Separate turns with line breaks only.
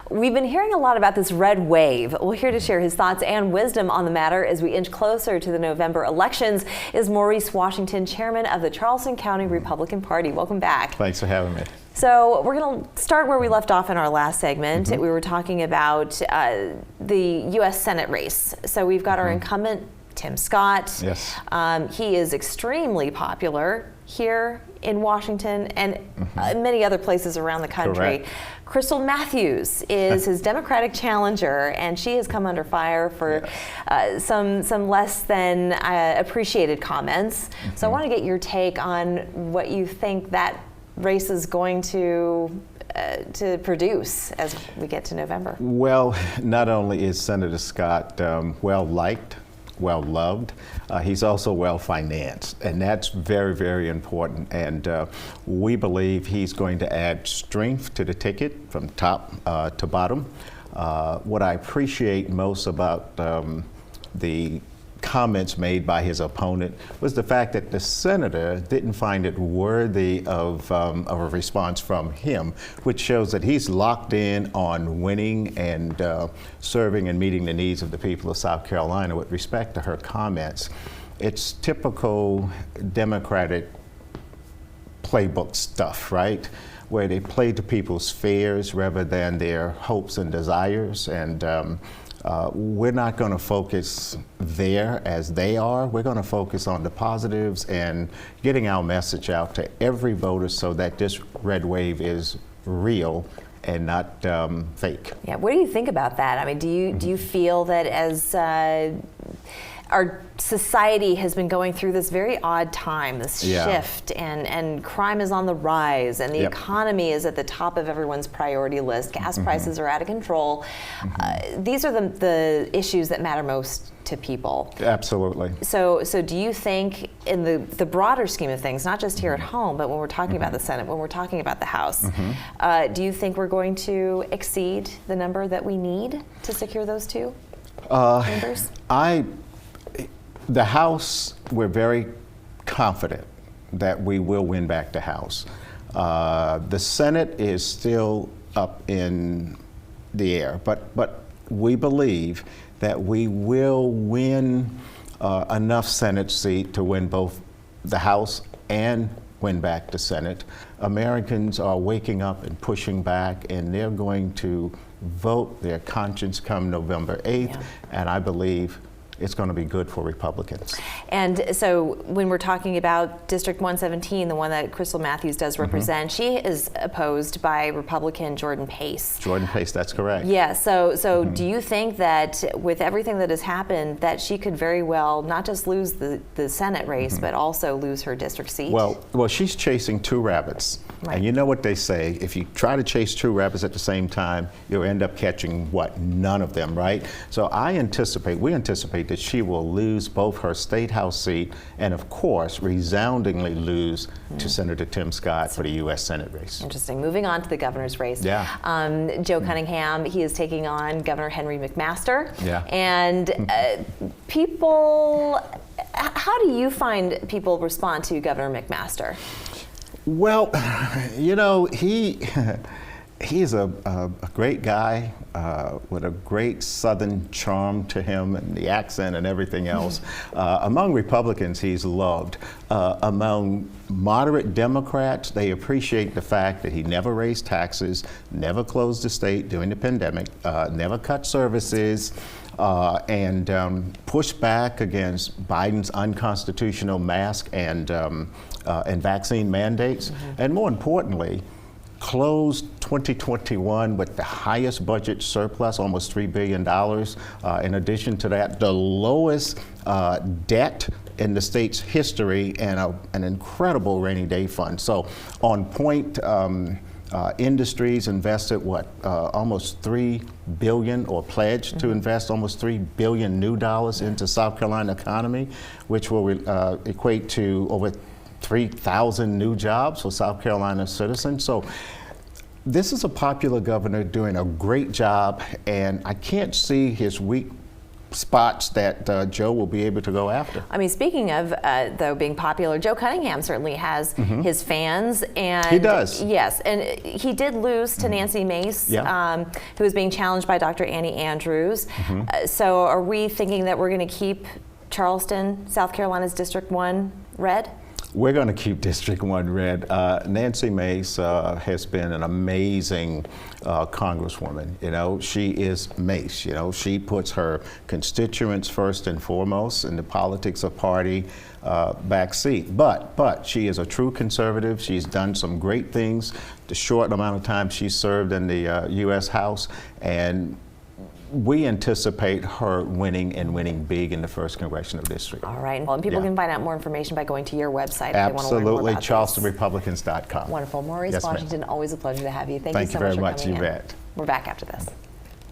We've been hearing a lot about this red wave. Well, here to share his thoughts and wisdom on the matter as we inch closer to the November elections is Maurice Washington, chairman of the Charleston County Republican Party. Welcome back.
Thanks for having me.
So we're going to start where we left off in our last segment. We were talking about the U.S. Senate race. So we've got our incumbent, Tim Scott.
Yes.
He is extremely popular here in Washington and many other places around the country.
Correct.
Crystal Matthews is his Democratic challenger, and she has come under fire for some less than appreciated comments. So I want to get your take on what you think that race is going to produce as we get to November.
Well, not only is Senator Scott well liked, well loved, he's also well financed, and that's very, very important. And we believe he's going to add strength to the ticket from top to bottom. What I appreciate most about the comments made by his opponent was the fact that the senator didn't find it worthy of a response from him, which shows that he's locked in on winning and serving and meeting the needs of the people of South Carolina with respect to her comments. It's typical Democratic playbook stuff, right? Where they play to people's fears rather than their hopes and desires. And we're not going to focus there as they are. We're going to focus on the positives and getting our message out to every voter so that this red wave is real and not fake.
Yeah, what do you think about that? I mean, do you feel that as our society has been going through this very odd time, this shift, and crime is on the rise, and the economy is at the top of everyone's priority list. Gas prices are out of control. These are the issues that matter most to people.
Absolutely.
So do you think, in the broader scheme of things, not just here at home, but when we're talking about the Senate, when we're talking about the House, do you think we're going to exceed the number that we need to secure those two members?
The House, we're very confident that we will win back the House. The Senate is still up in the air, but we believe that we will win enough Senate seat to win both the House and win back the Senate. Americans are waking up and pushing back, and they're going to vote their conscience come November 8th, and I believe it's going to be good for Republicans. And
so when we're talking about District 117, the one that Crystal Matthews does represent, she is opposed by Republican Jordan Pace.
Jordan Pace, that's correct.
Yeah, so do you think that with everything that has happened, that she could very well not just lose the Senate race, but also lose her district seat?
Well, she's chasing two rabbits. Right. And you know what they say, if you try to chase two rabbits at the same time, you'll end up catching, none of them, right? So we anticipate that she will lose both her state house seat and, of course, resoundingly lose to Senator Tim Scott for the U.S. Senate race.
Interesting. Moving on to the governor's race.
Yeah.
Joe Cunningham, he is taking on Governor Henry McMaster.
Yeah.
And people, how do you find people respond to Governor McMaster?
Well, he's a great guy with a great Southern charm to him, and the accent and everything else. Among Republicans, he's loved. Among moderate Democrats, they appreciate the fact that he never raised taxes, never closed the state during the pandemic, never cut services, and pushed back against Biden's unconstitutional mask and vaccine mandates. And more importantly, closed 2021 with the highest budget surplus, almost $3 billion. In addition to that, the lowest debt in the state's history, and an incredible rainy day fund. So on point, industries invested almost $3 billion, or pledged to invest almost $3 billion new dollars into South Carolina economy, which will equate to over 3,000 new jobs for South Carolina citizens. So this is a popular governor doing a great job, and I can't see his weak spots that Joe will be able to go after.
I mean, speaking of, though, being popular, Joe Cunningham certainly has his fans. And
he does.
Yes, and he did lose to Nancy Mace, who is being challenged by Dr. Annie Andrews. So are we thinking that we're going to keep Charleston, South Carolina's District 1 red?
We're going to keep District 1 red. Nancy Mace has been an amazing congresswoman. You know, she is Mace. You know, she puts her constituents first and foremost in the politics of party backseat. But she is a true conservative. She's done some great things the short amount of time she served in the U.S. House, and we anticipate her winning and winning big in the 1st Congressional District.
All right. Well, and people can find out more information by going to your website.
Absolutely, CharlestonRepublicans.com.
Wonderful. Maurice Washington, always a pleasure to have you. Thank you so
very
much
much.
for coming
You
in.
bet.
We're back after this.